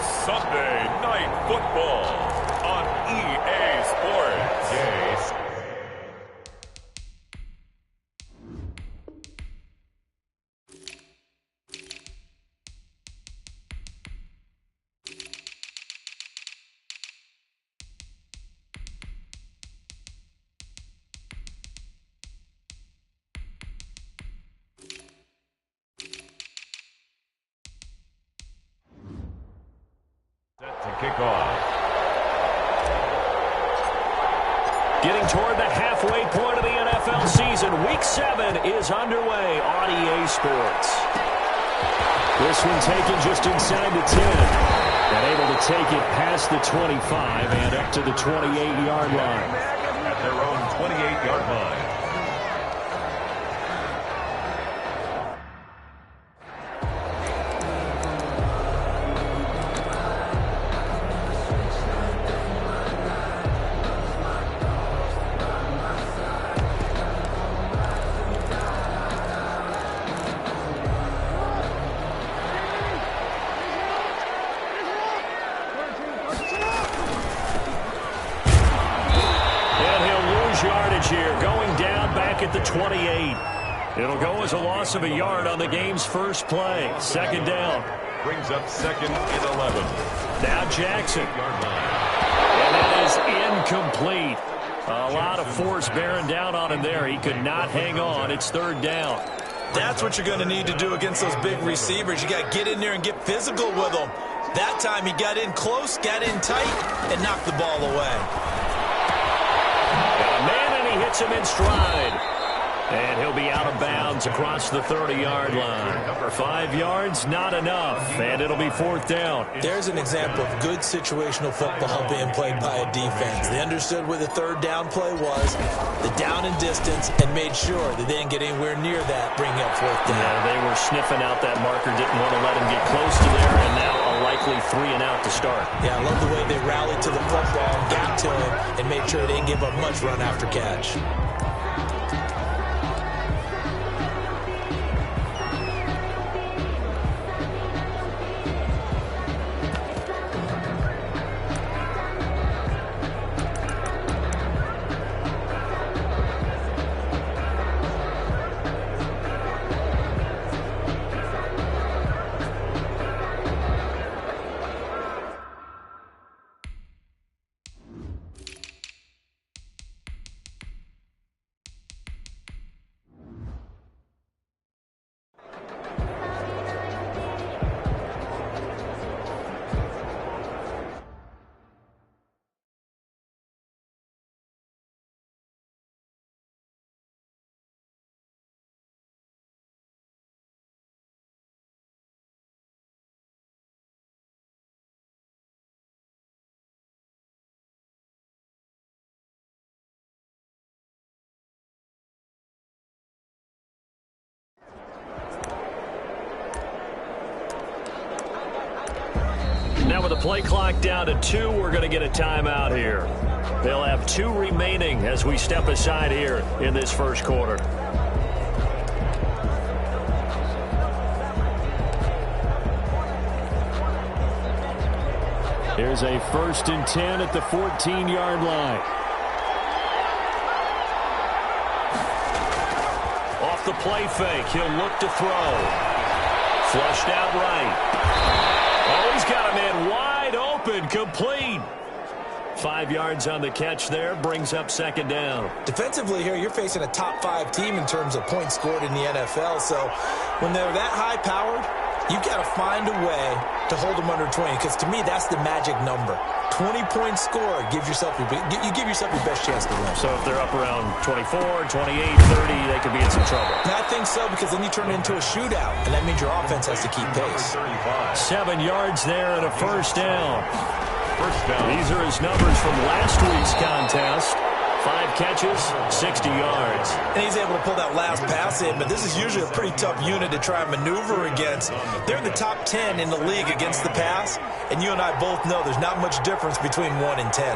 Sunday Night Football on EA Sports. Yes. Set to kick off. Getting toward the halfway point of the NFL season. Week 7 is underway on EA Sports. This one taken just inside the 10. And able to take it past the 25 and up to the 28-yard line. At their own 28-yard line. Here, going down back at the 28. It'll go as a loss of a yard on the game's first play. Second down. Brings up second and 11. Now Jackson. And that is incomplete. A lot of force bearing down on him there. He could not hang on. It's third down. That's what you're going to need to do against those big receivers. You got to get in there and get physical with them. That time he got in close, got in tight, and knocked the ball away. Hits him in stride. And he'll be out of bounds across the 30-yard line. 5 yards, not enough. And it'll be fourth down. There's an example of good situational football being played by a defense. They understood where the third down play was, the down and distance, and made sure that they didn't get anywhere near that, bringing up fourth down. Yeah, they were sniffing out that marker, didn't want to let him get close to there, and now a likely 3 and out to start. Yeah, I love the way they rallied to the football, got to him, and made sure they didn't give up much run after catch. Now with the play clock down to 2, we're going to get a timeout here. They'll have 2 remaining as we step aside here in this first quarter. Here's a 1st and 10 at the 14-yard line. Off the play fake, he'll look to throw. Flushed out right. Oh, he's got a man wide open, complete. 5 yards on the catch there, brings up second down. Defensively here, you're facing a top 5 team in terms of points scored in the NFL. So when they're that high-powered, you've got to find a way to hold them under 20. Because to me, that's the magic number. 20 points scored gives yourself you give yourself your best chance to win. So if they're up around 24, 28, 30, they could be in some trouble. And I think so, because then you turn it into a shootout, and that means your offense has to keep pace. 7 yards there and a first down. These are his numbers from last week's contest. 5 catches, 60 yards. And he's able to pull that last pass in, but this is usually a pretty tough unit to try and maneuver against. They're in the top 10 in the league against the pass, and you and I both know there's not much difference between 1 and 10.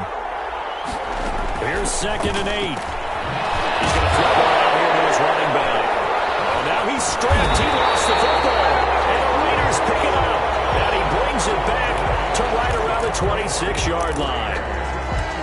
Here's 2nd and 8. He's going to flip it out here to his running back. Oh, now he's stripped. He lost the football. And the Raiders pick it up. And he brings it back to 26-yard line.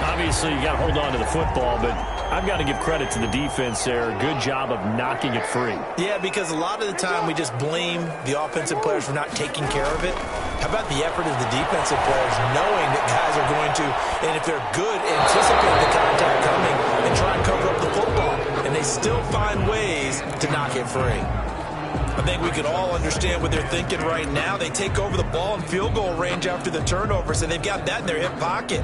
Obviously, you got to hold on to the football, but I've got to give credit to the defense there. Good job of knocking it free. Yeah, because a lot of the time we just blame the offensive players for not taking care of it. How about the effort of the defensive players knowing that guys are going to, and if they're good, anticipate the contact coming and try and cover up the football. And they still find ways to knock it free. I think we could all understand what they're thinking right now. They take over the ball in field goal range after the turnover, so they've got that in their hip pocket.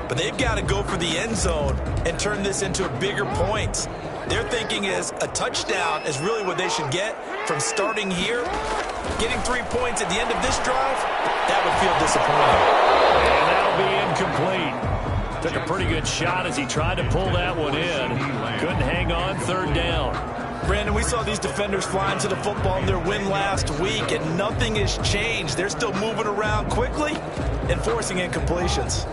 But they've got to go for the end zone and turn this into bigger points. Their thinking is a touchdown is really what they should get from starting here. Getting 3 points at the end of this drive, that would feel disappointing. And that'll be incomplete. Took a pretty good shot as he tried to pull that one in. Couldn't hang on third down. Brandon, we saw these defenders flying to the football in their win last week, and nothing has changed. They're still moving around quickly and forcing incompletions.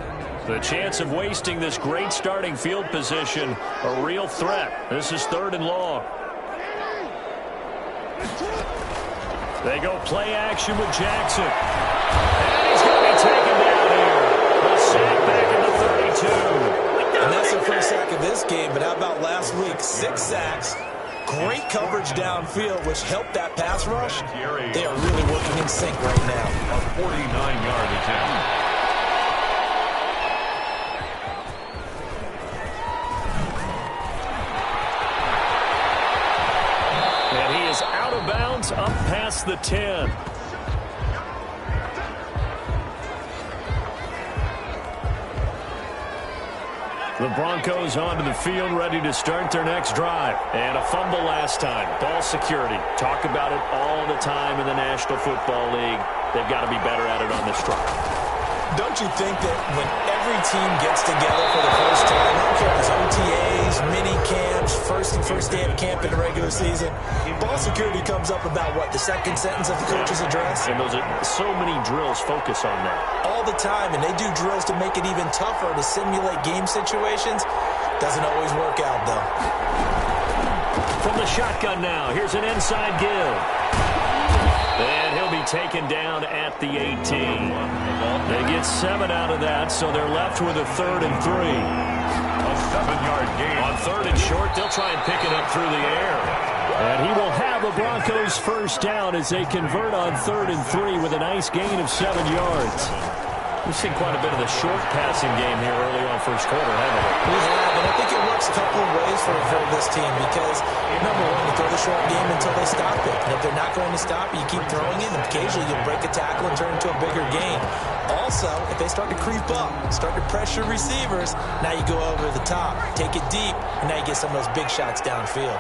The chance of wasting this great starting field position, a real threat. This is 3rd and long. They go play action with Jackson. And he's going to be taken down here. A sack back in the 32. And that's their first sack of this game, but how about last week? 6 sacks. Great coverage downfield, which helped that pass rush. They are really working in sync right now. A 49-yard attempt. And he is out of bounds up past the 10. The Broncos onto the field, ready to start their next drive. And a fumble last time. Ball security. Talk about it all the time in the National Football League. They've got to be better at it on this drive. Don't you think that when every team gets together for the first time, I don't care if it's OTAs, mini camps, first day of camp in the regular season, ball security comes up about what, the second sentence of the coach's address? And those are so many drills focus on that. All the time, and they do drills to make it even tougher to simulate game situations. Doesn't always work out, though. From the shotgun now, here's an inside give. And he'll be taken down at the 18. They get 7 out of that, so they're left with a 3rd and 3. A 7-yard gain. On 3rd and short, they'll try and pick it up through the air. And he will have a Broncos first down as they convert on 3rd and 3 with a nice gain of 7 yards. We've seen quite a bit of the short passing game here early on first quarter, haven't we? We have, and I think it works a couple of ways for this team because, number one, you throw the short game until they stop it. And if they're not going to stop it, you keep throwing it, and occasionally you'll break a tackle and turn it into a bigger gain. Also, if they start to creep up, start to pressure receivers, now you go over the top, take it deep, and now you get some of those big shots downfield.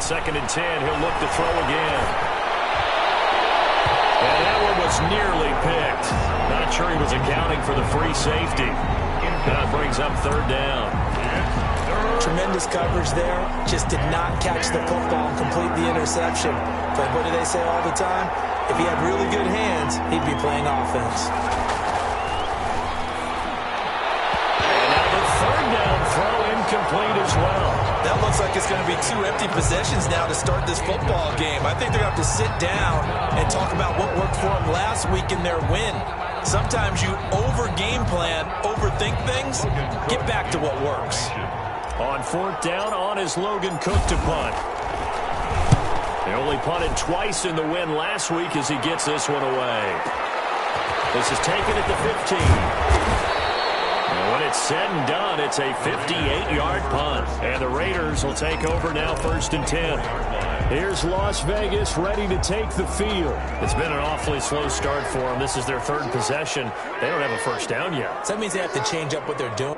Second and 10, he'll look to throw again. And that one was nearly picked. Not sure he was accounting for the free safety. That brings up 3rd down. Tremendous coverage there. Just did not catch the football and complete the interception. But what do they say all the time? If he had really good hands, he'd be playing offense. And now the 3rd down throw incomplete as well. That looks like it's going to be 2 empty possessions now to start this football game. I think they're going to have to sit down and talk about what worked for them last week in their win. Sometimes you over-game plan, overthink things. Get back to what works. On 4th down, on is Logan Cook to punt. They only punted twice in the win last week as he gets this one away. This is taken at the 15. And when it's said and done, it's a 58-yard punt. And the Raiders will take over now 1st and 10. Here's Las Vegas ready to take the field. It's been an awfully slow start for them. This is their 3rd possession. They don't have a first down yet. So that means they have to change up what they're doing.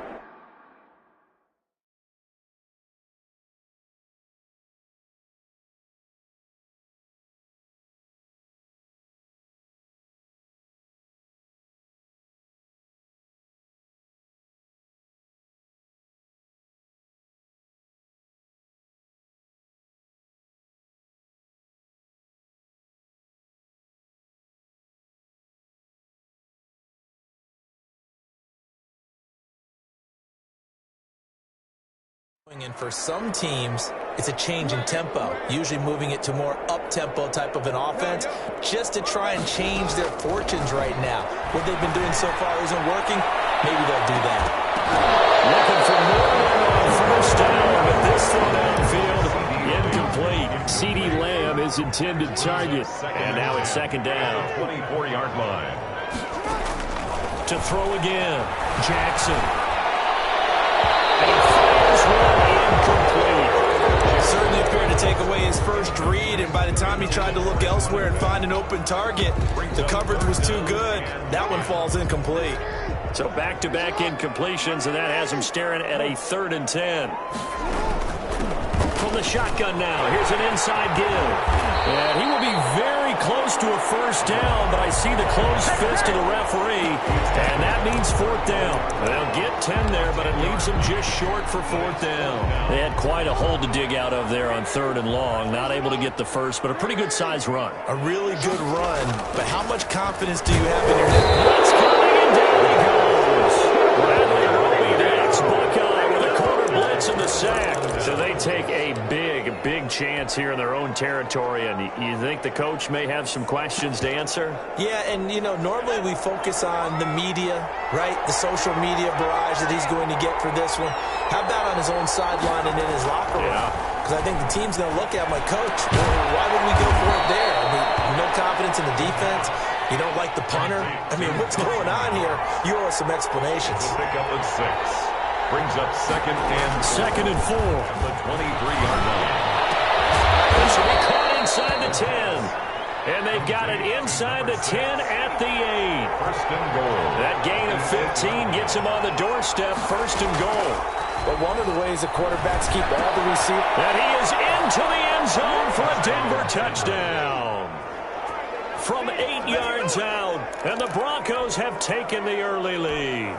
And for some teams, it's a change in tempo, usually moving it to more up-tempo type of an offense just to try and change their fortunes right now. What they've been doing so far isn't working. Maybe they'll do that. Looking for more on first down, but this throw downfield, incomplete. CeeDee Lamb is intended target. And now it's second down. 24-yard line. To throw again, Jackson. And he fires one incomplete. Certainly appeared to take away his first read, and by the time he tried to look elsewhere and find an open target, the coverage was too good. That one falls incomplete. So back-to-back incompletions, and that has him staring at a 3rd and 10. From the shotgun now, here's an inside give. And he will be very close to a first down, but I see the closed fist of the referee, and that means 4th down. They'll get 10 there, but it leaves them just short for 4th down. They had quite a hole to dig out of there on 3rd and long. Not able to get the first, but a pretty good-sized run. A really good run, but how much confidence do you have in your neck? It's coming, and down he goes. Bradley Roby, the ex-Buckeye, with a corner blitz and the sack. So they take a big chance here in their own territory, and you think the coach may have some questions to answer? Yeah, and, you know, normally we focus on the media, right? The social media barrage that he's going to get for this one. How about on his own sideline and in his locker room? Because I think the team's going to look at him like, Coach, why would we go for it there? I mean, no confidence in the defense. You don't like the punter? I mean, what's going on here? You owe us some explanations. Pick up at 6. Brings up second and 4. At the 23-yard line. This will be caught inside the 10. And they've got it inside the 10 at the 8. First and goal. That gain of 15 gets him on the doorstep, 1st and goal. But one of the ways the quarterbacks keep all the receivers. And he is into the end zone for a Denver touchdown. From 8 yards out, and the Broncos have taken the early lead.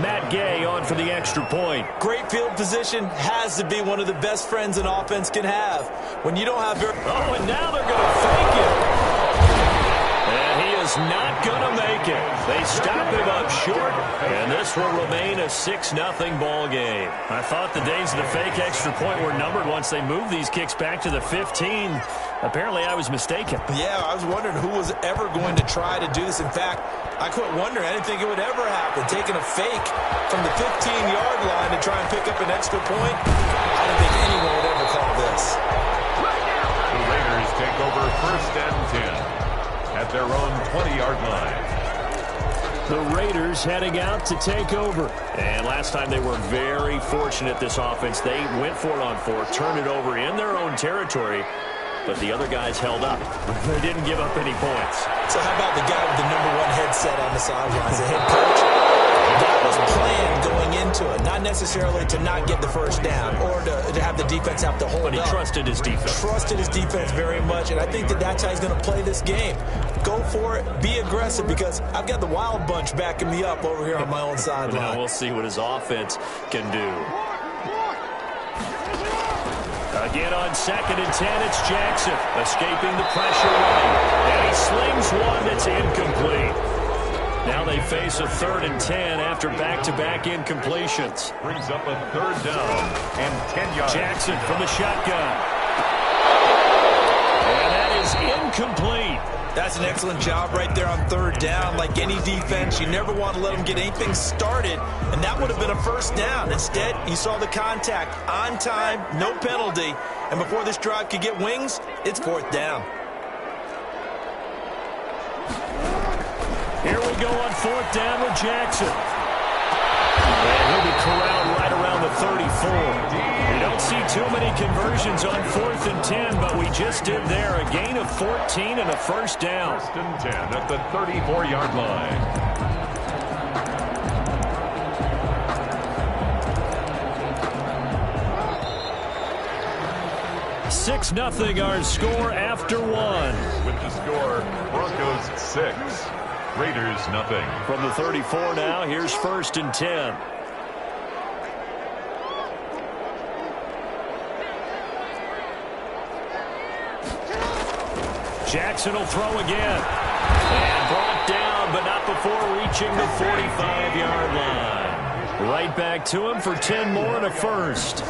Matt Gay on for the extra point. Great field position has to be one of the best friends an offense can have. When you don't have very... Oh, and now they're going to fake it. And he is not going to make it. They stop him up short, and this will remain a 6-0 ball game. I thought the days of the fake extra point were numbered once they moved these kicks back to the 15. Apparently, I was mistaken. Yeah, I was wondering who was ever going to try to do this. In fact, I quit wondering. I didn't think it would ever happen. Taking a fake from the 15-yard line to try and pick up an extra point, I didn't think anyone would ever call this. The Raiders take over 1st and 10 at their own 20-yard line. The Raiders heading out to take over. And last time they were very fortunate, this offense. They went for it on 4, turned it over in their own territory. But the other guys held up. They didn't give up any points. So how about the guy with the #1 headset on the sidelines, the head coach? That was planned going into it, not necessarily to not get the first down or to have the defense have to hold up. But he trusted his defense. Trusted his defense very much, and I think that's how he's going to play this game. Go for it. Be aggressive, because I've got the Wild Bunch backing me up over here on my own sideline. Now we'll see what his offense can do. Again on 2nd and 10, it's Jackson escaping the pressure right. And he slings one that's incomplete. Now they face a 3rd and 10 after back-to-back incompletions. Brings up a 3rd down and 10 yards. Jackson from the shotgun. And that is incomplete. That's an excellent job right there on 3rd down. Like any defense, you never want to let them get anything started, and that would have been a first down. Instead, you saw the contact on time, no penalty, and before this drive could get wings, it's 4th down. Here we go on 4th down with Jackson. And he'll be corralled right around the 34. You don't see too many conversions on 4th and 10, but we just did there. A gain of 14 and a first down. 1st and 10 at the 34-yard line. Six 0 our score after 1. With the score, Broncos 6, Raiders 0. From the 34 now, here's 1st and 10. Jackson will throw again. And brought down, but not before reaching the 45-yard line. Right back to him for 10 more and a first.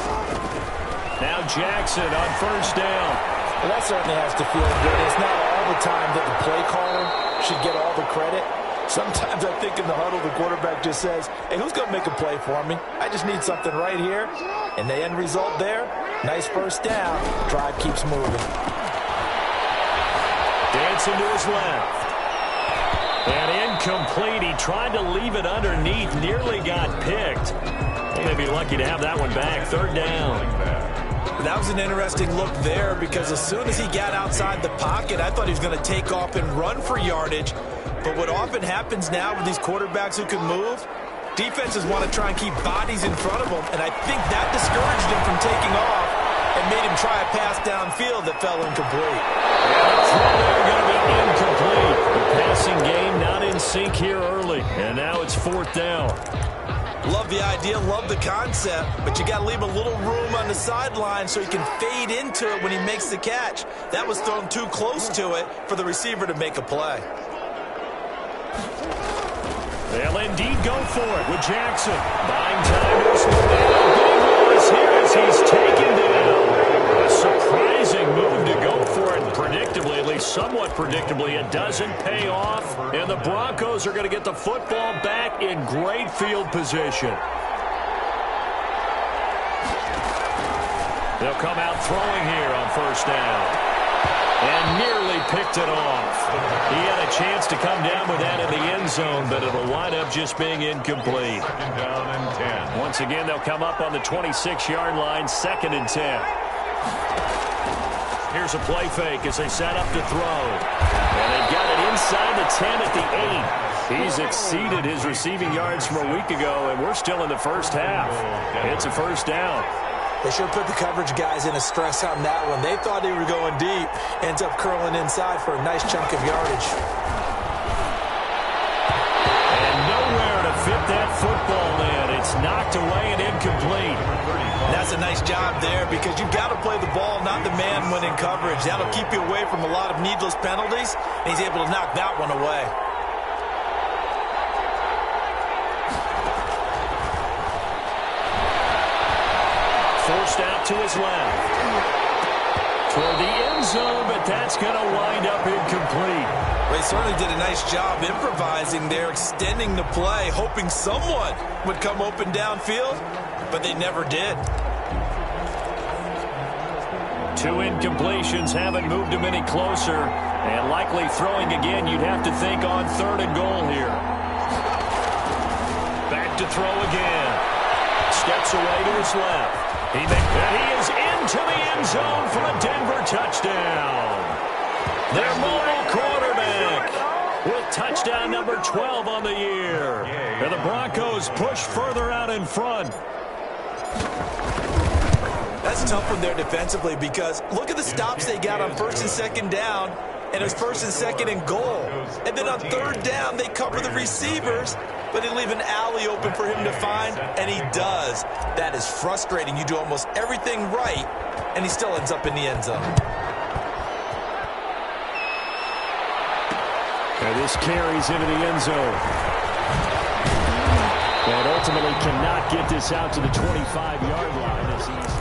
Now Jackson on first down. Well, that certainly has to feel good. It's not all the time that the play caller should get all the credit. Sometimes I think in the huddle, the quarterback just says, hey, who's going to make a play for me? I just need something right here. And the end result there, nice first down. Drive keeps moving. Dancing to his left. And incomplete. He tried to leave it underneath. Nearly got picked. He may be lucky to have that one back. Third down. That was an interesting look there because as soon as he got outside the pocket, I thought he was going to take off and run for yardage. But what often happens now with these quarterbacks who can move, defenses want to try and keep bodies in front of them, and I think that discouraged him from taking off and made him try a pass downfield that fell incomplete. Going to be incomplete. The passing game not in sync here early, and now it's fourth down. Love the idea, love the concept, but you got to leave a little room on the sideline so he can fade into it when he makes the catch. That was thrown too close to it for the receiver to make a play. They'll indeed go for it with Jackson. Buying time to slow down. Big loss here as he's taken down. A surprising move to go for it. Predictably, at least somewhat predictably, it doesn't pay off. And the Broncos are going to get the football back in great field position. They'll come out throwing here on first down. And nearly picked it off. He had a chance to come down with that in the end zone, but it'll wind up just being incomplete. Second down and 10. Once again, they'll come up on the 26-yard line, 2nd and 10. Here's a play fake as they set up to throw. And they've got it inside the 10 at the 8. He's exceeded his receiving yards from a week ago, and we're still in the first half. It's a first down. They should put the coverage guys in a stress on that one. They thought they were going deep. Ends up curling inside for a nice chunk of yardage. And nowhere to fit that football in. It's knocked away and incomplete. That's a nice job there because you've got to play the ball, not the man when in coverage. That'll keep you away from a lot of needless penalties. And he's able to knock that one away. Forced out to his left. Toward the end zone, but that's going to wind up incomplete. They certainly did a nice job improvising there, extending the play, hoping someone would come open downfield, but they never did. 2 incompletions haven't moved him any closer, and likely throwing again, you'd have to think on 3rd and goal here. Back to throw again. Steps away to his left. He is into the end zone for a Denver touchdown. Their mobile quarterback with touchdown number 12 on the year. And the Broncos push further out in front. That's tough one there defensively because look at the stops they got on 1st and 2nd down, and it was 1st and 2nd and goal. And then on 3rd down, they cover the receivers, but they leave an alley open for him to find, and he does. That is frustrating. You do almost everything right, and he still ends up in the end zone. And this carries into the end zone. And ultimately cannot get this out to the 25-yard line as he's...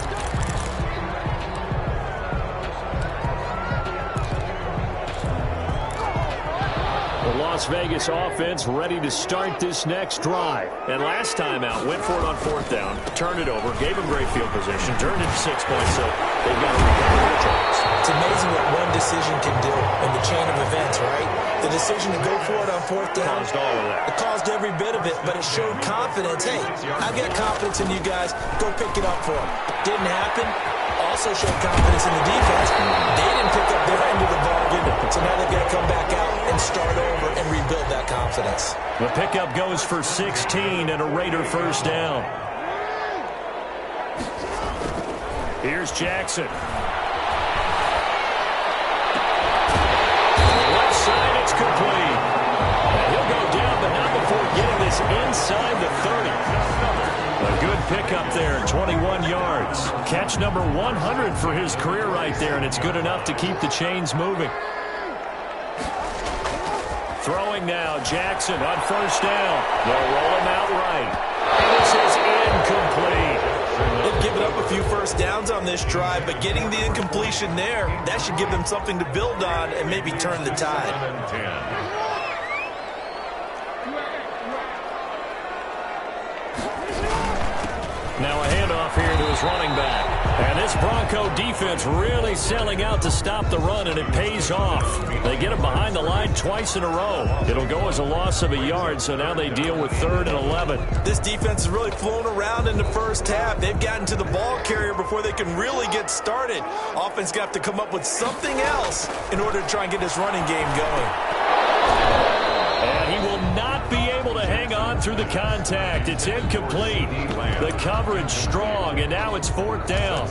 The Las Vegas offense ready to start this next drive. And last time out, went for it on 4th down, turned it over, gave them great field position, turned it to 6 points, so they've got to recover their drives. It's amazing what one decision can do in the chain of events, right? The decision to go for it on 4th down. Caused all of that. It caused every bit of it, but it showed confidence. Hey, I've got confidence in you guys. Go pick it up for them. Didn't happen. Also showed confidence in the defense. They didn't pick up their end of the bargain, so now they've got to come back out and start over and rebuild that confidence. The pickup goes for 16 and a Raider first down. Here's Jackson. Left side, it's complete. He'll go down, but not before getting this inside the 30. A good pickup there, 21 yards. Catch number 100 for his career right there, and it's good enough to keep the chains moving. Throwing now, Jackson on first down. They'll roll him out right. And this is incomplete. They've given up a few first downs on this drive, but getting the incompletion there, that should give them something to build on and maybe turn the tide. 7-10. Now a handoff here to his running back. And this Bronco defense really selling out to stop the run, and it pays off. They get him behind the line twice in a row. It'll go as a loss of a yard, so now they deal with 3rd and 11. This defense is really flown around in the first half. They've gotten to the ball carrier before they can really get started. Offense got to come up with something else in order to try and get this running game going. And he will not be able to hang on through the contact. It's incomplete. The coverage strong, and now it's 4th down.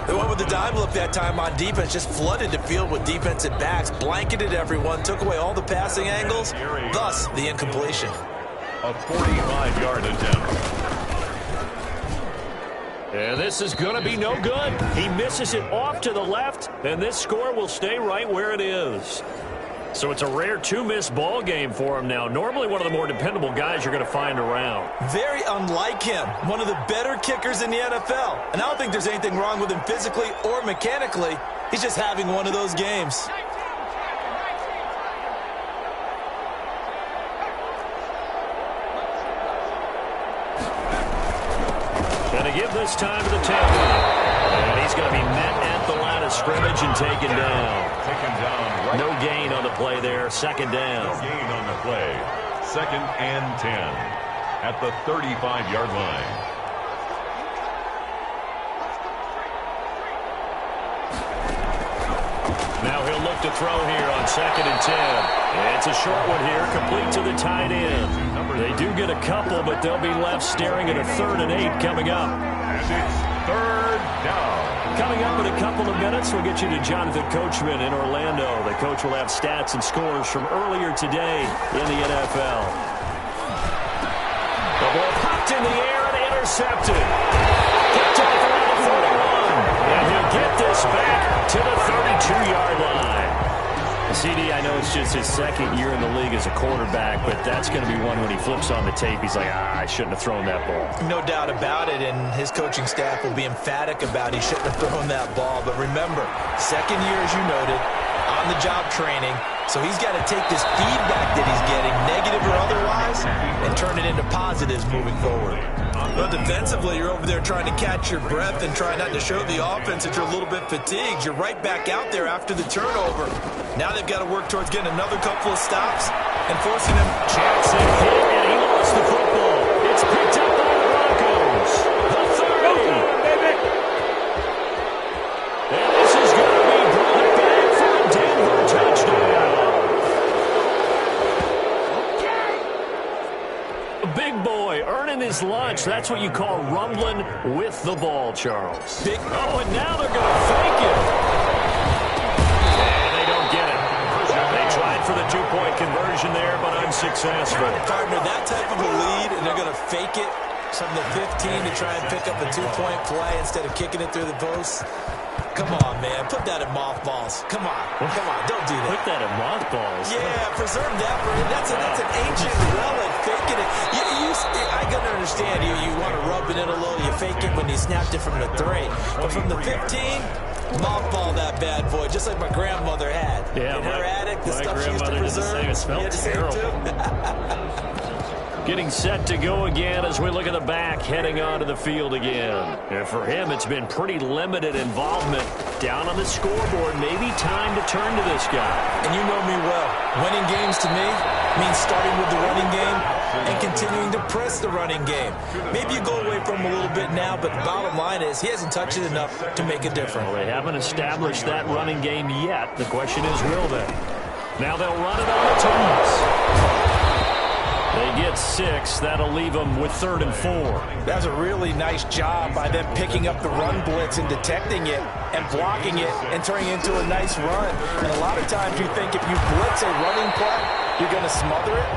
They went with the dime look that time on defense, just flooded the field with defensive backs, blanketed everyone, took away all the passing angles, thus the incompletion. A 45-yard attempt. And this is going to be no good. He misses it off to the left, and this score will stay right where it is. So it's a rare 2-miss ball game for him now. Normally one of the more dependable guys you're going to find around. Very unlike him. One of the better kickers in the NFL. And I don't think there's anything wrong with him physically or mechanically. He's just having one of those games. Going to give this time to the tailback. And he's going to be met at the line of scrimmage and taken down. Taken down. Right. No gain on the play there. 2nd down. No gain on the play. 2nd and 10 at the 35-yard line. Now he'll look to throw here on 2nd and 10. It's a short one here, complete to the tight end. They do get a couple, but they'll be left staring at a 3rd and 8 coming up. And it's 3rd down. Coming up in a couple of minutes, we'll get you to Jonathan Coachman in Orlando. The coach will have stats and scores from earlier today in the NFL. The ball popped in the air and intercepted. Picked off around the 41. And he'll get this back to the 32-yard line. CD, I know it's just his 2nd year in the league as a quarterback, but that's going to be one when he flips on the tape, he's like, I shouldn't have thrown that ball. No doubt about it, and his coaching staff will be emphatic about he shouldn't have thrown that ball. But remember, 2nd year, as you noted, on-the-job training, so he's got to take this feedback that he's getting, negative or otherwise, and turn it into positives moving forward. But defensively, you're over there trying to catch your breath and try not to show the offense that you're a little bit fatigued. You're right back out there after the turnover. Now they've got to work towards getting another couple of stops and forcing them. Jackson hit, and he lost the football. It's picked up by the Broncos. The 30. And this is going to be brought back for a Denver touchdown. Big boy earning his lunch. That's what you call rumbling with the ball, Charles. Oh, and now they're going to fake it. And they don't get it. They tried for the 2-point conversion there, but unsuccessful. Partner, that type of a lead, and they're going to fake it from the 15 to try and pick up a 2-point play instead of kicking it through the post. Come on, man. Put that in mothballs. Come on. Come on. Don't do that. Put that in mothballs. Yeah, preserve that. That's an ancient relic. Faking it. I can understand. You want to rub it in a little. You fake it when you snapped it from the 3. But from the 15, mothball that bad boy, just like my grandmother had. Yeah, in her attic, the stuff she used to preserve. It smelled terrible. Getting set to go again as we look at the back, heading onto the field again. And for him, it's been pretty limited involvement. Down on the scoreboard, maybe time to turn to this guy. And you know me well. Winning games to me means starting with the running game and continuing to press the running game. Maybe you go away from him a little bit now, but the bottom line is he hasn't touched it enough to make a difference. Well, they haven't established that running game yet. The question is, will they? Now they'll run it on the Thomas. They get 6. That'll leave them with 3rd and 4. That's a really nice job by them picking up the run blitz and detecting it and blocking it and turning it into a nice run. And a lot of times you think if you blitz a running play, you're going to smother it.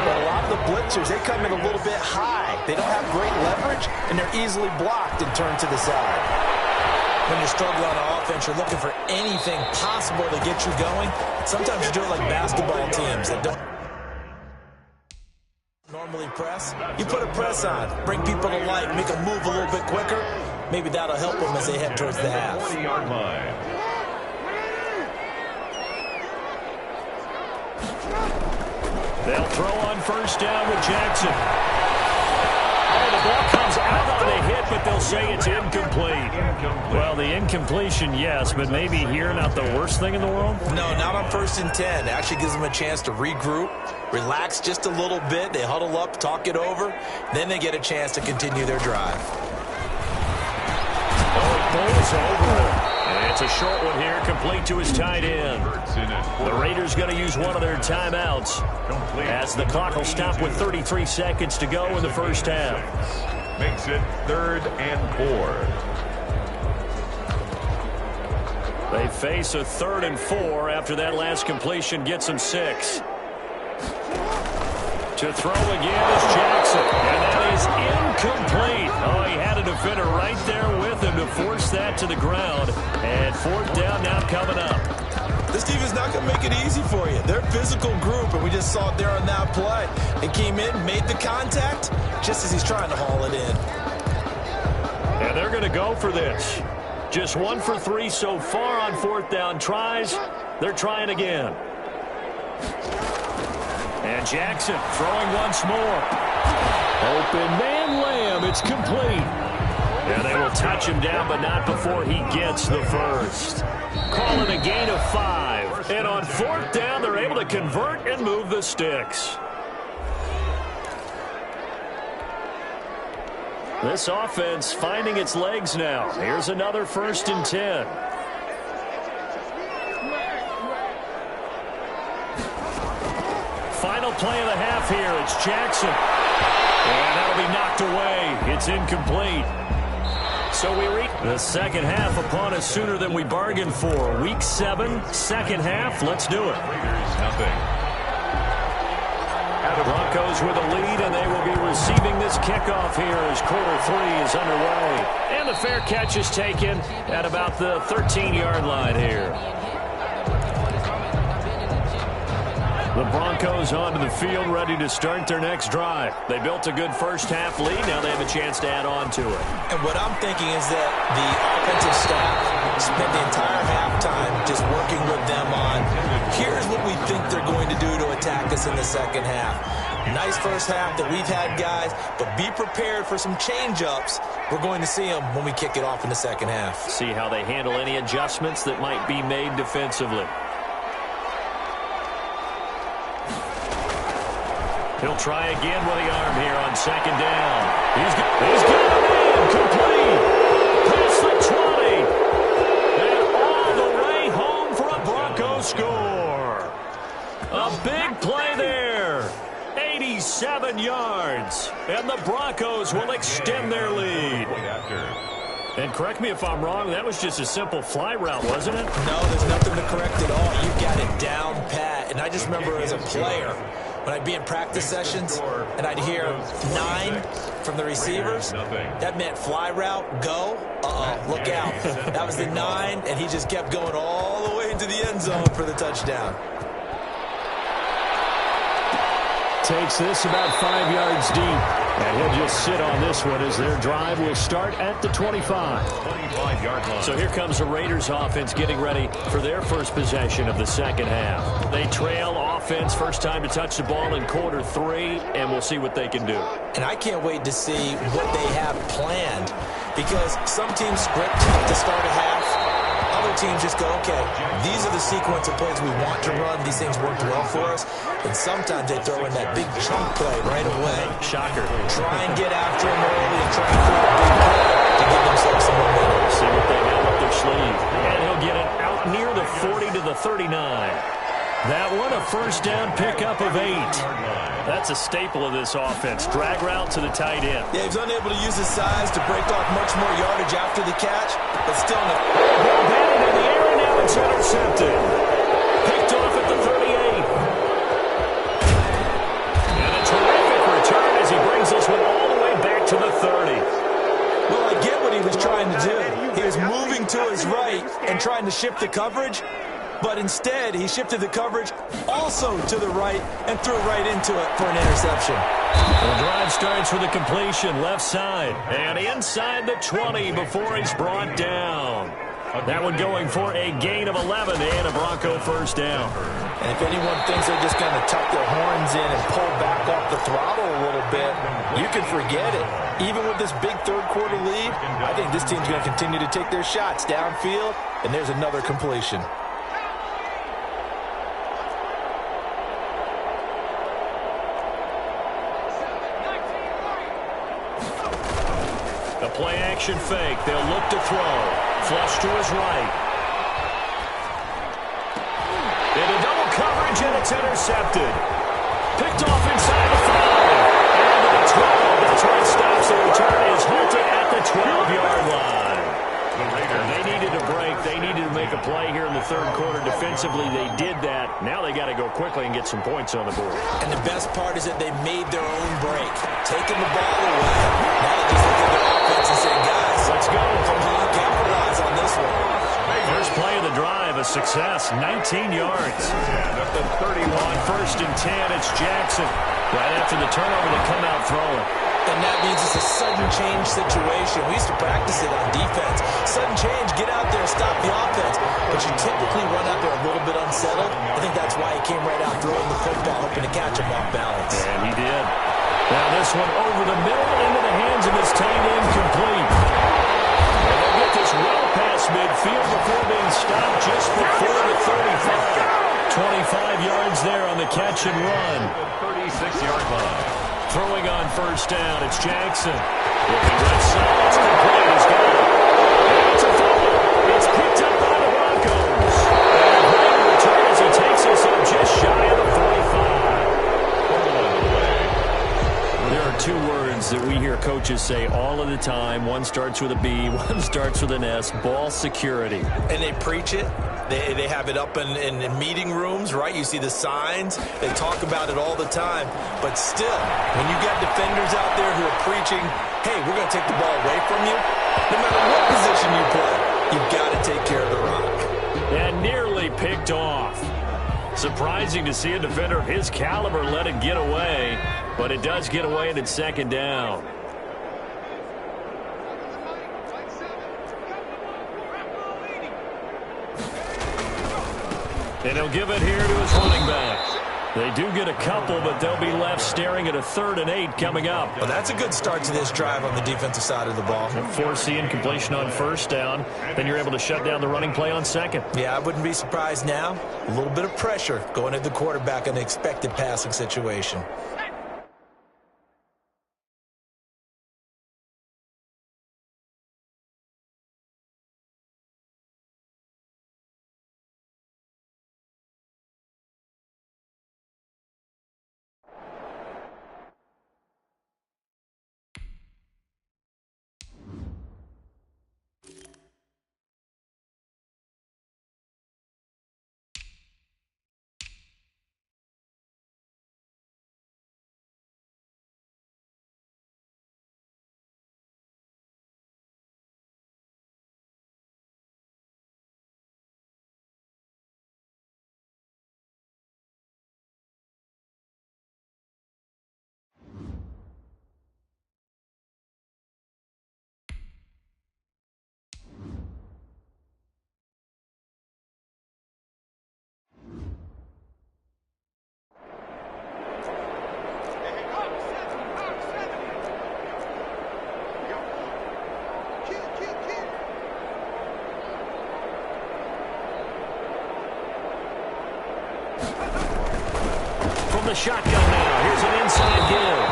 But a lot of the blitzers, they come in a little bit high. They don't have great leverage, and they're easily blocked and turned to the side. When you're struggling on offense, you're looking for anything possible to get you going. Sometimes you do it like basketball teams that don't. normally press. You put a press on, bring people to life, make them move a little bit quicker. Maybe that'll help them as they head towards the half. 40-yard line. They'll throw on first down with Jackson. Oh, the ball comes out on a hit, but they'll say it's incomplete. Well, the incompletion, yes, but maybe here not the worst thing in the world? No, not on 1st and 10. It actually gives them a chance to regroup, relax just a little bit. They huddle up, talk it over. Then they get a chance to continue their drive. Oh, it bowls over him. And it's a short one here, complete to his tight end. The Raiders going to use one of their timeouts as the clock will stop with 33 seconds to go in the first half. Makes it 3rd and 4. They face a 3rd and 4 after that last completion gets them 6. To throw again is Jackson, and that is incomplete. Oh, he had a defender right there with him to force that to the ground. And 4th down now coming up. This defense is not going to make it easy for you. They're a physical group, and we just saw it there on that play. They came in, made the contact, just as he's trying to haul it in. And they're going to go for this. Just 1 for 3 so far on 4th down tries. They're trying again. And Jackson throwing once more. Open man Lamb. It's complete. And they will touch him down, but not before he gets the first. Calling a gain of 5. And on 4th down, they're able to convert and move the sticks. This offense finding its legs now. Here's another 1st and 10. Final play of the half here. It's Jackson. And that'll be knocked away. It's incomplete. So we reach the second half upon us sooner than we bargained for. Week 7, second half. Let's do it. Raiders nothing. The Broncos with a lead, and they will be receiving this kickoff here as quarter 3 is underway. And the fair catch is taken at about the 13-yard line here. The Broncos onto the field, ready to start their next drive. They built a good first half lead. Now they have a chance to add on to it. And what I'm thinking is that the offensive staff spent the entire halftime just working with them on, here's what we think they're going to do to attack us in the second half. Nice first half that we've had, guys, but be prepared for some change-ups. We're going to see them when we kick it off in the second half. See how they handle any adjustments that might be made defensively. He'll try again with the arm here on 2nd down. He's got it in. Complete. Past the 20. And all the way home for a Broncos score. A big play there. 87 yards. And the Broncos will extend their lead. And correct me if I'm wrong, that was just a simple fly route, wasn't it? No, there's nothing to correct at all. You've got it down pat. And I just remember as a player, when I'd be in practice sessions and I'd hear 9 from the receivers, that meant fly route, go, look out. That was the 9, and he just kept going all the way into the end zone for the touchdown. Takes this about 5 yards deep. And he'll just sit on this one as their drive will start at the 25. 25-yard line. So here comes the Raiders offense getting ready for their first possession of the second half. They trail offense, first time to touch the ball in quarter 3, and we'll see what they can do. And I can't wait to see what they have planned, because some teams script to start a half. Other teams just go, okay, these are the sequence of plays we want to run. These things worked well for us. And sometimes they throw in that big chunk play right away. Shocker. Try and get after them early and try and create a big play to give themselves some momentum. See what they have up their sleeve. And he'll get it out near the 40 to the 39. That one a first down pickup of 8. That's a staple of this offense. Drag route to the tight end. Yeah, he was unable to use his size to break off much more yardage after the catch, but still in the... Ball batted in the air, and now it's intercepted. Picked off at the 38. And a terrific return as he brings this one all the way back to the 30. Well, I get what he was trying to do. He was moving to his right and trying to shift the coverage. but instead he shifted the coverage also to the right and threw right into it for an interception. The drive starts with a completion left side and inside the 20 before he's brought down. That one going for a gain of 11 and a Bronco first down. And if anyone thinks they're just going to tuck their horns in and pull back off the throttle a little bit, you can forget it. Even with this big third-quarter lead, I think this team's going to continue to take their shots downfield, and there's another completion. The play-action fake. They'll look to throw. Flush to his right. Into double coverage, and it's intercepted. Picked off inside the 5. And to the 12. That's where it stops. The return is halted at the 12-yard line. They needed a break. They needed to make a play here in the third quarter. Defensively, they did that. Now they got to go quickly and get some points on the board. And the best part is that they made their own break, taking the ball away. Now they just look at their offense and say, guys, let's go. Completely capitalize on this one. First play of the drive, a success, 19 yards. At the 31. On first and 10, it's Jackson. Right after the turnover, they come out throwing. And that means it's a sudden change situation. We used to practice it on defense. Sudden change, get out there, stop the offense. But you typically run out there a little bit unsettled. I think that's why he came right out throwing the football, hoping to catch him off balance. And he did. Now this one over the middle into the hands of his tight end, complete. And they'll get this well past midfield before being stopped just before the 35. 25 yards there on the catch and run. 36-yard line. Throwing on first down, it's Jackson. Looking right side, it's complete. He's got it. And it's a fumble. It's picked up by the Broncos. And Graham returns and takes us up just shy of the 45. There are two words that we hear coaches say all of the time. One starts with a B, one starts with an S, ball security. And they preach it. They have it up in meeting rooms, right? You see the signs. They talk about it all the time. But still, when you got defenders out there who are preaching, hey, we're going to take the ball away from you, no matter what position you play, you've got to take care of the rock. And nearly picked off. Surprising to see a defender of his caliber let it get away, but it does get away and it's second down. And he'll give it here to his running back. They do get a couple, but they'll be left staring at a 3rd and 8 coming up. Well, that's a good start to this drive on the defensive side of the ball. Force the incompletion on first down. Then you're able to shut down the running play on second. Yeah, I wouldn't be surprised now. A little bit of pressure going at the quarterback in the expected passing situation. The shotgun now. Here's an inside give.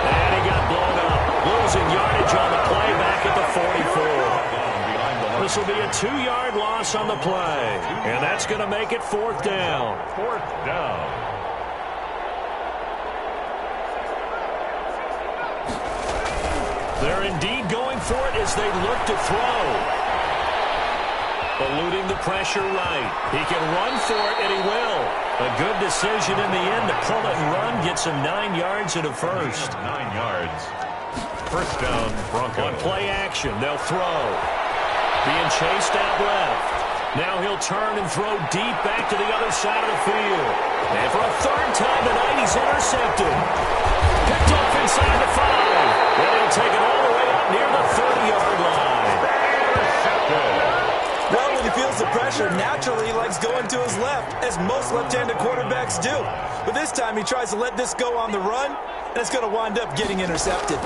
And he got blown up. Losing yardage on the play back at the 44. This will be a 2-yard loss on the play. And that's going to make it 4th down. 4th down. They're indeed going for it as they look to throw. Eluding the pressure right. He can run for it, and he will. A good decision in the end to pull it and run. Gets him 9 yards and a first. 9 yards. First down, Broncos. On play action, they'll throw. Being chased out left. Now he'll turn and throw deep back to the other side of the field. And for a third time tonight, he's intercepted. Picked off inside the 5. And he'll take it all the way up near the 30-yard line. Well, when he feels the pressure, naturally he likes going to his left, as most left-handed quarterbacks do. But this time he tries to let this go on the run, and it's going to wind up getting intercepted.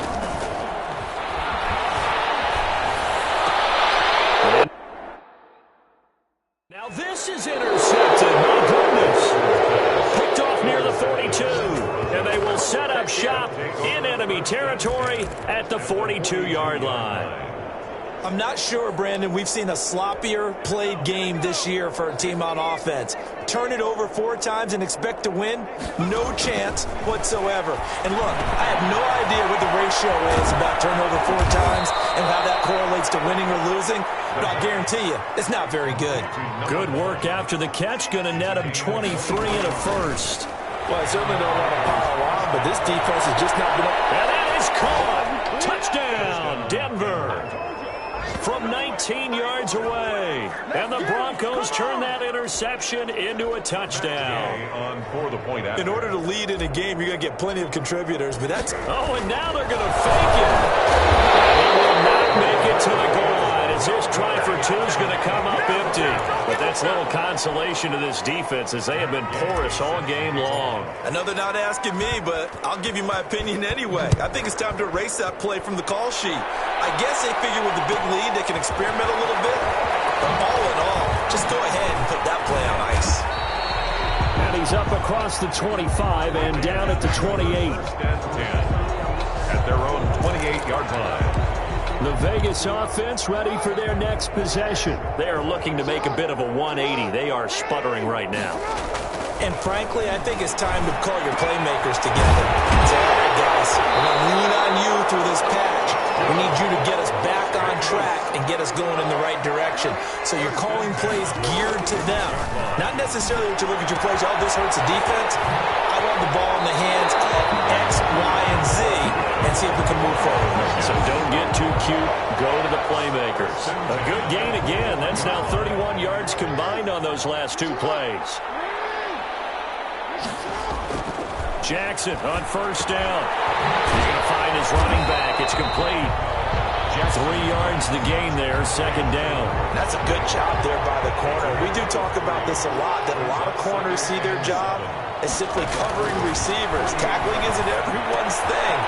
Now this is intercepted. My goodness. Picked off near the 42. And they will set up shop in enemy territory at the 42-yard line. I'm not sure, Brandon, we've seen a sloppier played game this year for a team on offense. Turn it over 4 times and expect to win? No chance whatsoever. And look, I have no idea what the ratio is about turnover 4 times and how that correlates to winning or losing, but I'll guarantee you, it's not very good. Good work after the catch. Going to net him 23 and a first. Well, I certainly don't want to pile on, but this defense has just not been... And that is caught. Touchdown, Denver. From 19 yards away. And the Broncos turn that interception into a touchdown. In order to lead in a game, you're going to get plenty of contributors, but that's... Oh, and now they're going to fake it. They will not make it to the goal line as this try for 2 is going to come up empty. But that's little consolation to this defense as they have been porous all game long. I know they're not asking me, but I'll give you my opinion anyway. I think it's time to erase that play from the call sheet. I guess they figure with the big lead they can experiment a little bit. But all in all, just go ahead and put that play on ice. And he's up across the 25 and down at the 28. At their own 28-yard line. The Vegas offense ready for their next possession. They are looking to make a bit of a 180. They are sputtering right now. And frankly, I think it's time to call your playmakers together. Say, all right, guys, we're going to lean on you through this patch. We need you to get us back on track and get us going in the right direction. So you're calling plays geared to them. Not necessarily that you look at your plays, oh, this hurts the defense. I want the ball in the hands of X, Y, and Z and see if we can move forward. So don't get too cute. Go to the playmakers. A good gain again. That's now 31 yards combined on those last 2 plays. Jackson on first down. He's going to find his running back. It's complete. 3 yards the gain there, second down. That's a good job there by the corner. We do talk about this a lot, that a lot of corners see their job as simply covering receivers. Tackling isn't everyone's thing.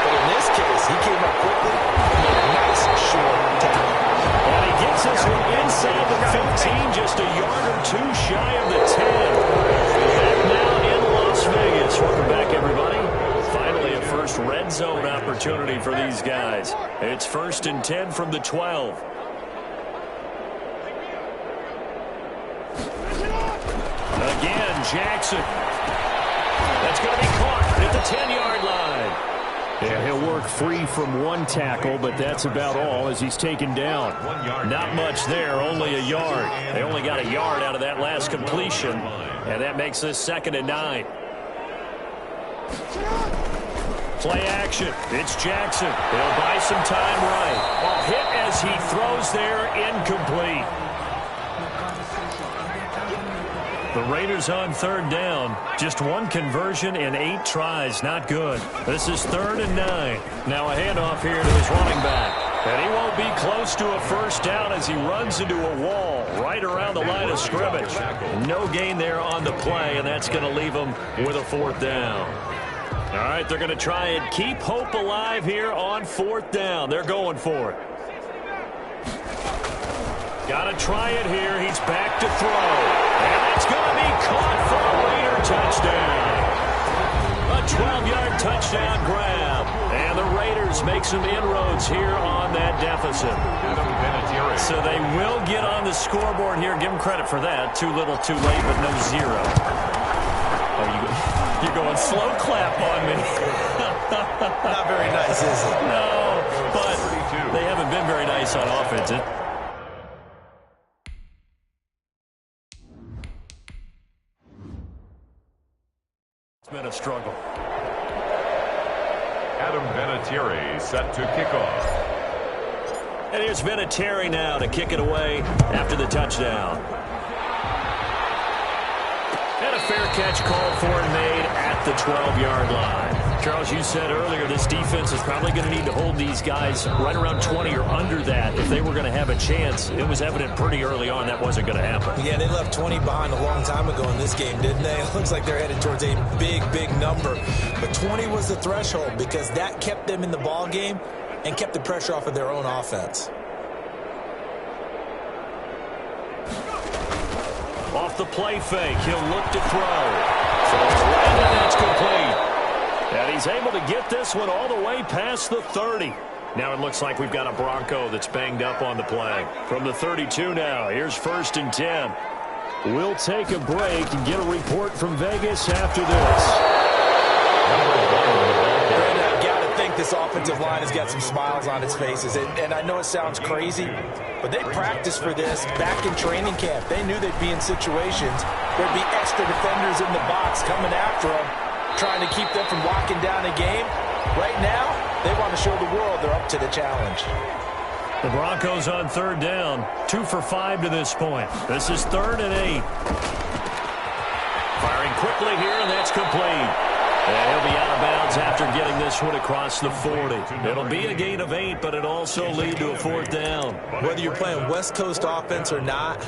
But in this case, he came up quickly and made a nice short tackle. And he gets this one inside the 15, just a yard or 2 shy of the 10. Back now in Las Vegas. Welcome back, everybody. Finally, a first red zone opportunity for these guys. It's 1st and 10 from the 12. Again, Jackson. That's going to be caught at the 10-yard line. Yeah, he'll work free from 1 tackle, but that's about all as he's taken down. Not much there, only a yard. They only got a yard out of that last completion, and that makes this 2nd and 9. Play action. It's Jackson. He'll buy some time right. Ball hit as he throws there, incomplete. The Raiders on 3rd down. Just 1 conversion in 8 tries. Not good. This is 3rd and 9. Now a handoff here to his running back. And he won't be close to a first down as he runs into a wall right around the line of scrimmage. No gain there on the play, and that's going to leave him with a 4th down. All right, they're going to try and keep hope alive here on 4th down. They're going for it. Got to try it here. He's back to throw. And it's going to be caught for a Raider touchdown. A 12-yard touchdown grab. And the Raiders make some inroads here on that deficit. So they will get on the scoreboard here. Give them credit for that. Too little, too late, but no 0. Oh, you're going slow clap on me. Not very nice, is it? No, but they haven't been very nice on offense. It's been a struggle. Adam Vinatieri set to kick off. And here's Vinatieri now to kick it away after the touchdown. And a fair catch called for and made at the 12-yard line. Charles, you said earlier this defense is probably going to need to hold these guys right around 20 or under that if they were going to have a chance. It was evident pretty early on that wasn't going to happen. Yeah, they left 20 behind a long time ago in this game, didn't they? It looks like they're headed towards a big, big number. But 20 was the threshold because that kept them in the ball game and kept the pressure off of their own offense. Off the play fake, he'll look to throw. And that's complete. And he's able to get this one all the way past the 30. Now it looks like we've got a Bronco that's banged up on the play. From the 32 now, here's 1st and 10. We'll take a break and get a report from Vegas after this. I've got to think this offensive line has got some smiles on its faces. And I know it sounds crazy, but they practiced for this back in training camp. They knew they'd be in situations where there'd be extra defenders in the box coming after them, trying to keep them from locking down a game. Right now, they want to show the world they're up to the challenge. The Broncos on 3rd down, 2 for 5 to this point. This is 3rd and 8. Firing quickly here, and that's complete. And he'll be out of bounds after getting this one across the 40. It'll be a gain of 8, but it'll also lead to a 4th down. Whether you're playing West Coast offense or not,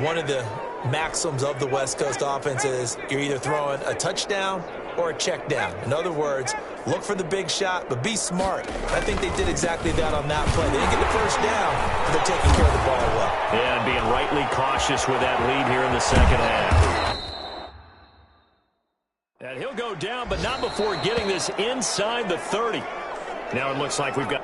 one of the maxims of the West Coast offense is you're either throwing a touchdown or a check down. In other words, look for the big shot, but be smart. I think they did exactly that on that play. They didn't get the first down, but they're taking care of the ball well. Yeah, and being rightly cautious with that lead here in the second half. And he'll go down, but not before getting this inside the 30. Now it looks like we've got...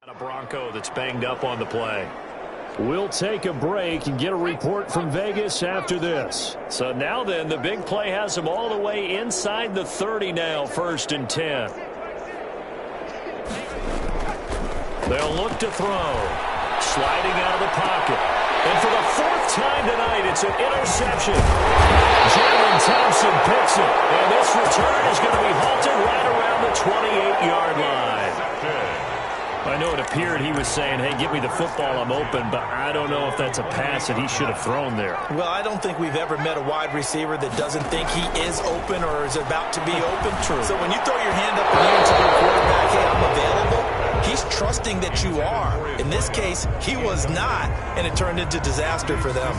A Bronco that's banged up on the play. We'll take a break and get a report from Vegas after this. So now then, the big play has them all the way inside the 30 now, 1st and 10. They'll look to throw. Sliding out of the pocket. And for the 4th time tonight, it's an interception. Jalen Thompson picks it. And this return is going to be halted right around the 28-yard line. I know it appeared he was saying, hey, give me the football, I'm open, but I don't know if that's a pass that he should have thrown there. Well, I don't think we've ever met a wide receiver that doesn't think he is open or is about to be open. True. So when you throw your hand up in the air and tell your quarterback, hey, I'm available, he's trusting that you are. In this case, he was not, and it turned into disaster for them.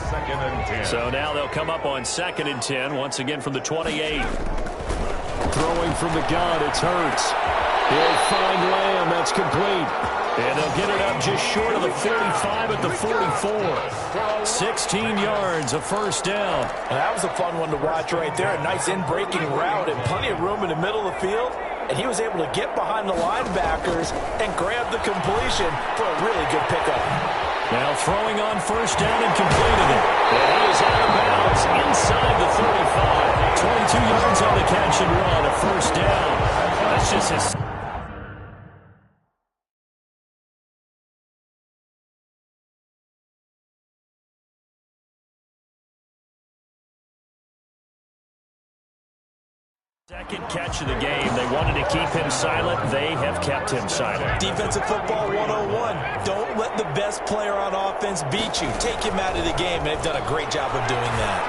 So now they'll come up on 2nd and 10, once again from the 28. Throwing from the gun, it's Hurts. He'll find Lamb. That's complete. And they'll get it up just short of the 45 at the 44. 16 yards, a 1st down. And that was a fun one to watch right there. A nice in-breaking route and plenty of room in the middle of the field. And he was able to get behind the linebackers and grab the completion for a really good pickup. Now throwing on 1st down and completed it. And he is out of bounds inside the 35. 22 yards on the catch and run, a 1st down. That's just his... Second catch of the game. They wanted to keep him silent. They have kept him silent. Defensive football 101. Don't let the best player on offense beat you. Take him out of the game, and they've done a great job of doing that.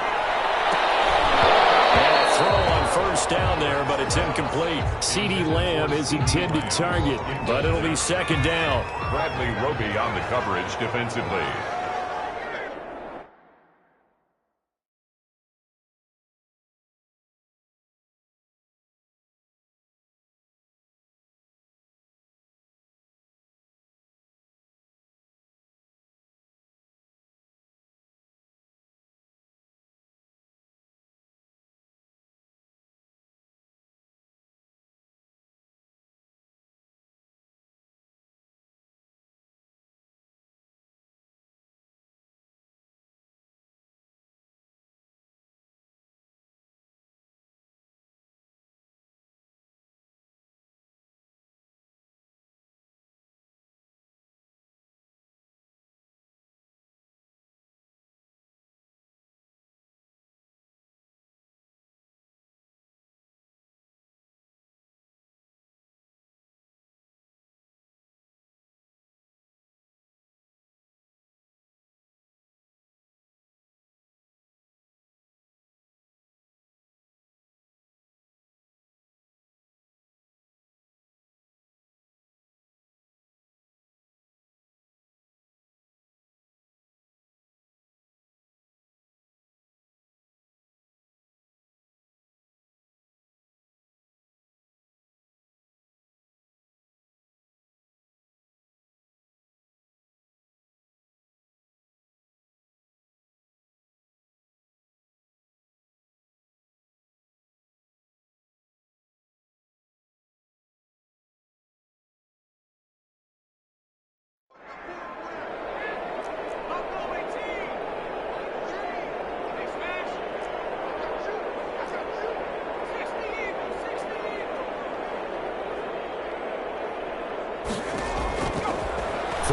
And a throw on 1st down there, but it's incomplete. CeeDee Lamb is intended target, but it'll be 2nd down. Bradley Roby on the coverage defensively.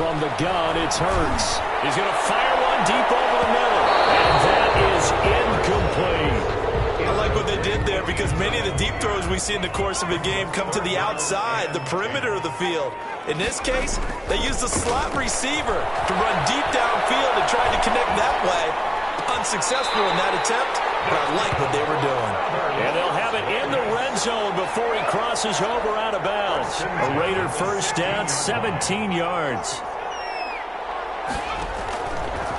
from the gun, it's Hurts. He's going to fire one deep over the middle, and that is incomplete. I like what they did there because many of the deep throws we see in the course of a game come to the outside, the perimeter of the field. In this case, they used a slot receiver to run deep downfield and tried to connect that way. Unsuccessful in that attempt, but I like what they were doing. And they'll have it in the red zone before he crosses over out of bounds. A Raider first down, 17 yards.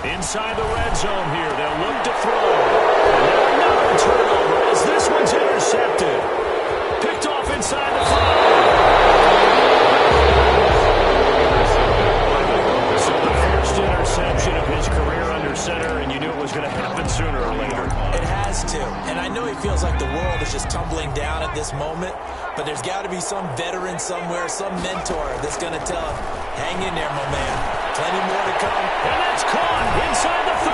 Inside the red zone here, they'll look to throw. And now another turnover as this one's intercepted. Picked off inside the 5. So the first interception of his career under center, and you knew it was going to happen sooner or later. It has to. And I know he feels like the world is just tumbling down at this moment, but there's got to be some veteran somewhere, some mentor that's going to tell him, hang in there, my man. Plenty more to come. And that's caught inside the 30.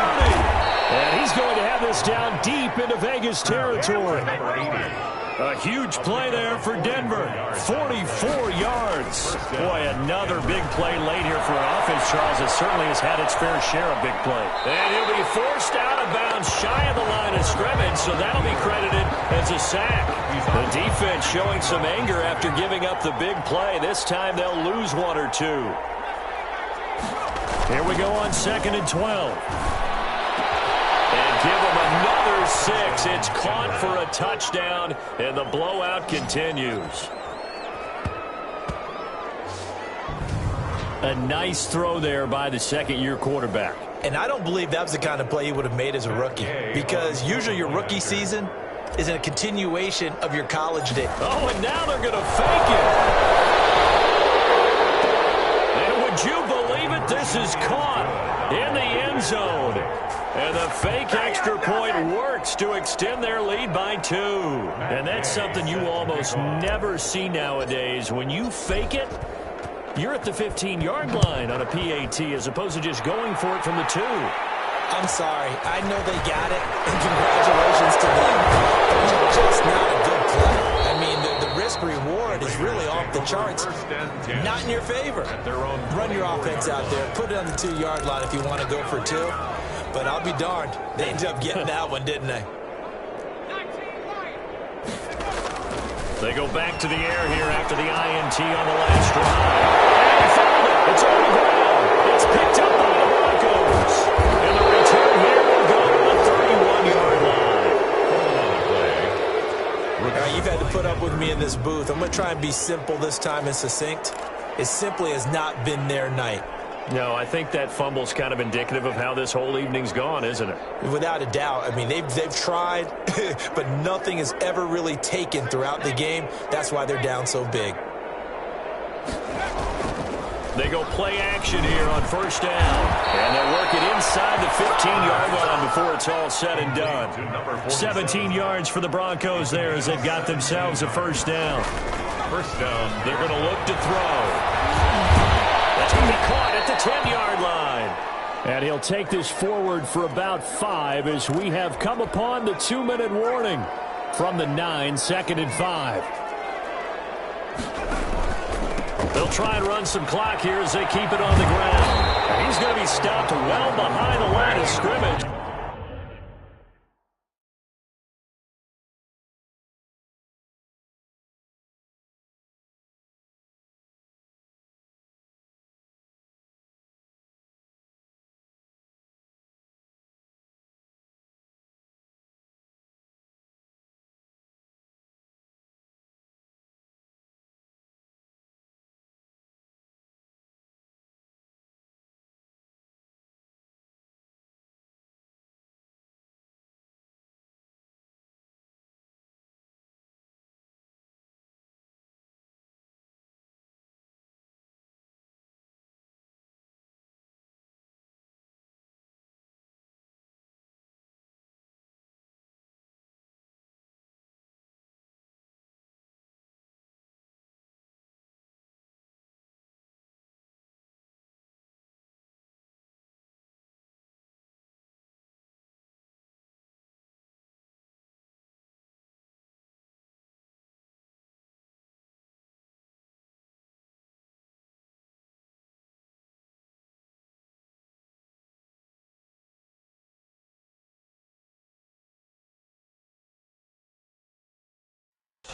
And he's going to have this down deep into Vegas territory. A huge play there for Denver. 44 yards. Boy, another big play late here for an offense, Charles, that certainly has had its fair share of big play. And he'll be forced out of bounds shy of the line of scrimmage, so that'll be credited as a sack. The defense showing some anger after giving up the big play. This time they'll lose one or two. Here we go on 2nd and 12. And give them another 6. It's caught for a touchdown, and the blowout continues. A nice throw there by the second-year quarterback. And I don't believe that was the kind of play he would have made as a rookie, because usually your rookie season is a continuation of your college day. Oh, and now they're going to fake it. And would you believe it? This is caught in the end zone. And the fake extra point works to extend their lead by 2. And that's something you almost never see nowadays. When you fake it, you're at the 15-yard line on a PAT as opposed to just going for it from the 2. I'm sorry. I know they got it, and congratulations to them. But it's just not a good play. I mean, the risk-reward is really off the charts. Not in your favor. Run your offense out there. Put it on the 2-yard line if you want to go for 2. But I'll be darned. They ended up getting that one, didn't they? They go back to the air here after the INT on the last drive. And he found it. It's on the ground. It's picked up by the Broncos. And the return here will go to the 31-yard line. All right, you've had to put up with me in this booth. I'm going to try and be simple this time and succinct. It simply has not been their night. No, I think that fumble's kind of indicative of how this whole evening's gone, isn't it? Without a doubt. I mean, they've tried, but nothing has ever really taken throughout the game. That's why they're down so big. They go play action here on first down. And they'll work it inside the 15-yard line before it's all said and done. 17 yards for the Broncos there as they've got themselves a first down. First down. They're going to look to throw. That's going to be caught at the 10-yard line. And he'll take this forward for about 5 as we have come upon the 2-minute warning from the 9, 2nd and 5. They'll try and run some clock here as they keep it on the ground. And he's going to be stopped well behind the line of scrimmage.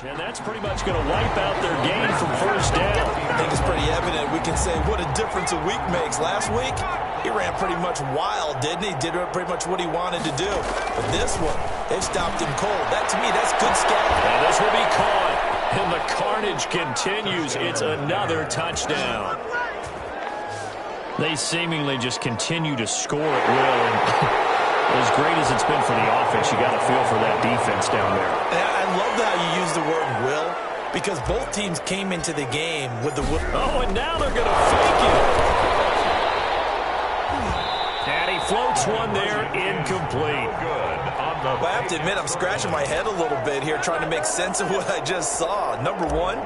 And that's pretty much going to wipe out their game from first down. I think it's pretty evident. We can say what a difference a week makes. Last week, he ran pretty much wild, didn't he? Did pretty much what he wanted to do. But this one, they've stopped him cold. That, to me, that's good scouting. And this will be caught. And the carnage continues. It's another touchdown. They seemingly just continue to score at will. And as great as it's been for the offense, you got to feel for that defense down there. I love how you use the word will, because both teams came into the game with the will. Oh, and now they're going to fake it. And he floats one there, incomplete. Good on the Well, I have to admit, I'm scratching my head a little bit here trying to make sense of what I just saw. Number one,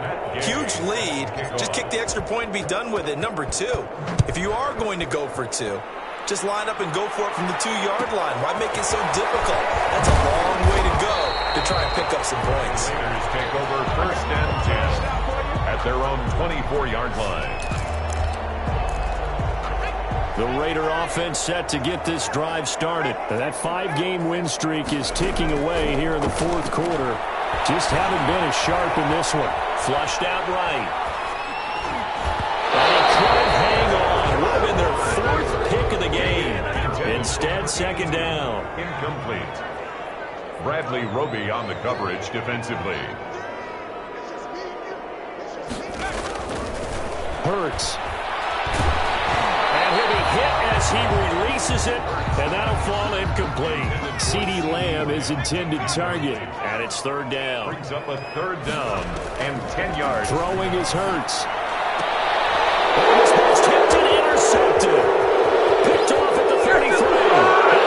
huge lead. Just kick the extra point and be done with it. Number two, if you are going to go for two, just line up and go for it from the 2-yard line. Why make it so difficult? That's a long way to go to try and pick up some points. Raiders take over first and 10 at their own 24-yard line. The Raider offense set to get this drive started. That 5-game win streak is ticking away here in the fourth quarter. Just haven't been as sharp in this one. Flushed out right. And he couldn't hang on. Would have been their fourth pick of the game. Instead, second down. Incomplete. Bradley Roby on the coverage defensively. Hurts. And he'll be hit as he releases it, and that'll fall incomplete. CeeDee Lamb is intended target, and it's third down. Brings up a third down and 10 yards. Throwing is Hurts. Oh, this ball's tipped and intercepted. Picked off at the 33.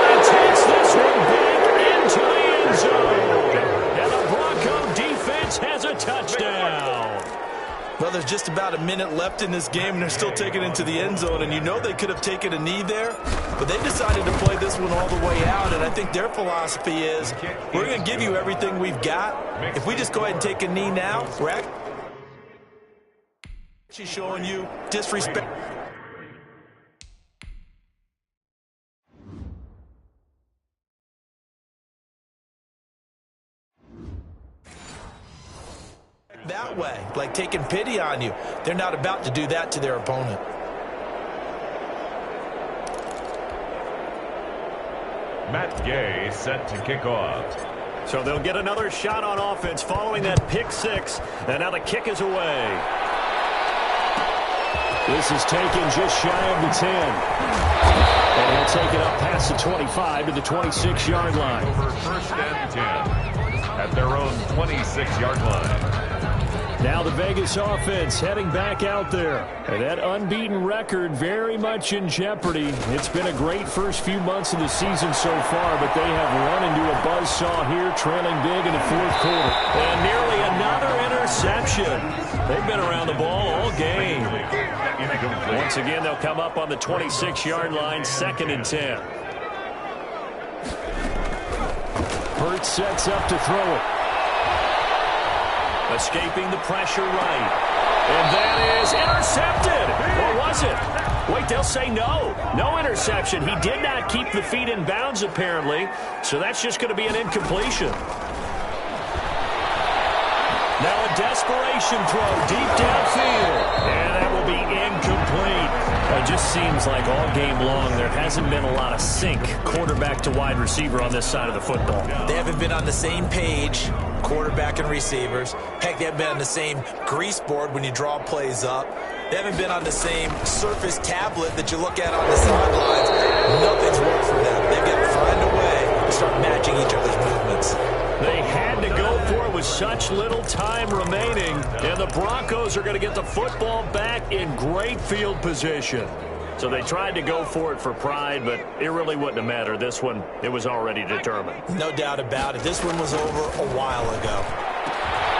And takes this one back into the end zone. And the Bronco defense has a touchdown. Well, there's just about a minute left in this game, and they're still taking it into the end zone. And you know they could have taken a knee there, but they decided to play this one all the way out. And I think their philosophy is, we're going to give you everything we've got. If we just go ahead and take a knee now, we're actually showing you disrespect. That way, like taking pity on you. They're not about to do that to their opponent. Matt Gay set to kick off. So they'll get another shot on offense following that pick six. And now the kick is away. This is taken just shy of the 10. And he'll take it up past the 25 to the 26-yard line. Over first and 10 at their own 26-yard line. Now the Vegas offense heading back out there. And that unbeaten record very much in jeopardy. It's been a great first few months of the season so far, but they have run into a buzzsaw here, trailing big in the fourth quarter. And nearly another interception. They've been around the ball all game. Once again, they'll come up on the 26-yard line, 2nd and 10. Hurts sets up to throw it. Escaping the pressure right. And that is intercepted. Or was it? Wait, they'll say no. No interception. He did not keep the feet in bounds, apparently. So that's just going to be an incompletion. Now a desperation throw deep downfield. And that will be incomplete. It just seems like all game long there hasn't been a lot of sync quarterback to wide receiver on this side of the football. They haven't been on the same page, quarterback and receivers. Heck, they haven't been on the same grease board when you draw plays up. They haven't been on the same Surface tablet that you look at on the sidelines. Nothing's worked for them. They've got to find a way to start matching each other's movements. They had to go for it with such little time remaining, and the Broncos are going to get the football back in great field position. So they tried to go for it for pride, but it really wouldn't have mattered. This one, it was already determined. No doubt about it. This one was over a while ago.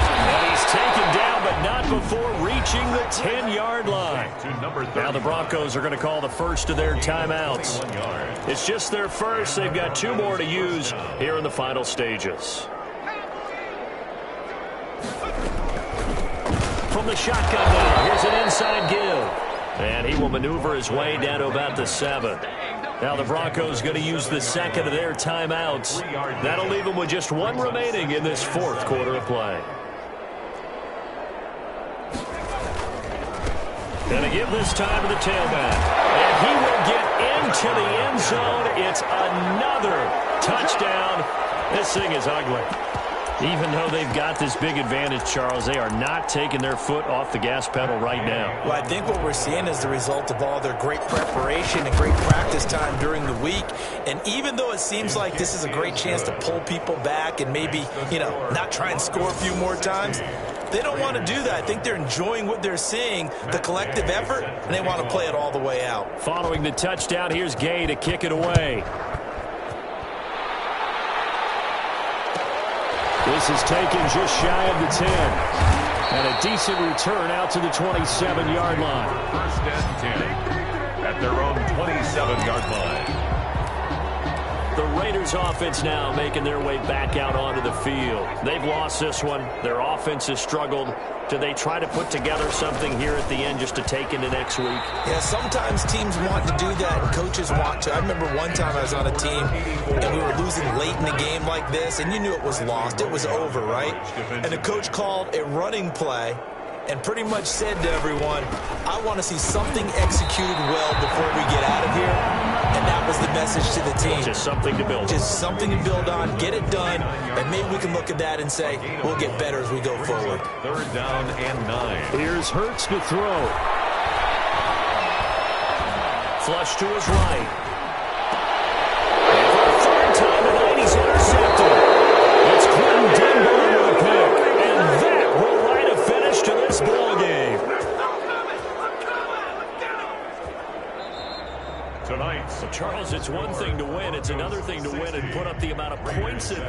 And he's taken down, but not before reaching the 10-yard line. Now the Broncos are going to call the first of their timeouts. It's just their first. They've got 2 more to use here in the final stages. From the shotgun now, here's an inside give. And he will maneuver his way down to about the 7. Now the Broncos going to use the second of their timeouts. That'll leave them with just 1 remaining in this fourth quarter of play. Going to give this time to the tailback. And he will get into the end zone. It's another touchdown. This thing is ugly. Even though they've got this big advantage, Charles, they are not taking their foot off the gas pedal right now. Well, I think what we're seeing is the result of all their great preparation and great practice time during the week. And even though it seems like this is a great chance to pull people back and maybe, not try and score a few more times, they don't want to do that. I think they're enjoying what they're seeing, the collective effort, and they want to play it all the way out. Following the touchdown, here's Gay to kick it away. This is taken just shy of the 10. And a decent return out to the 27-yard line. First and 10 at their own 27-yard line. The Raiders offense now making their way back out onto the field. They've lost this one. Their offense has struggled. Do they try to put together something here at the end just to take into next week? Yeah, sometimes teams want to do that and coaches want to. I remember one time I was on a team and we were losing late in the game like this, and you knew it was lost. It was over, right? And the coach called a running play and pretty much said to everyone, I want to see something executed well before we get out of here. And that was the message to the team. Just something to build on. Just something to build on, get it done, and maybe we can look at that and say, we'll get better as we go forward. Third down and 9. Here's Hurts to throw. Flush to his right. And for the third time tonight, he's intercepted. It's Clinton Dunbar with a pick. And that will write a finish to this ball game. Tonight's Charles, it's one thing to win. It's another thing to win and put up the amount of points that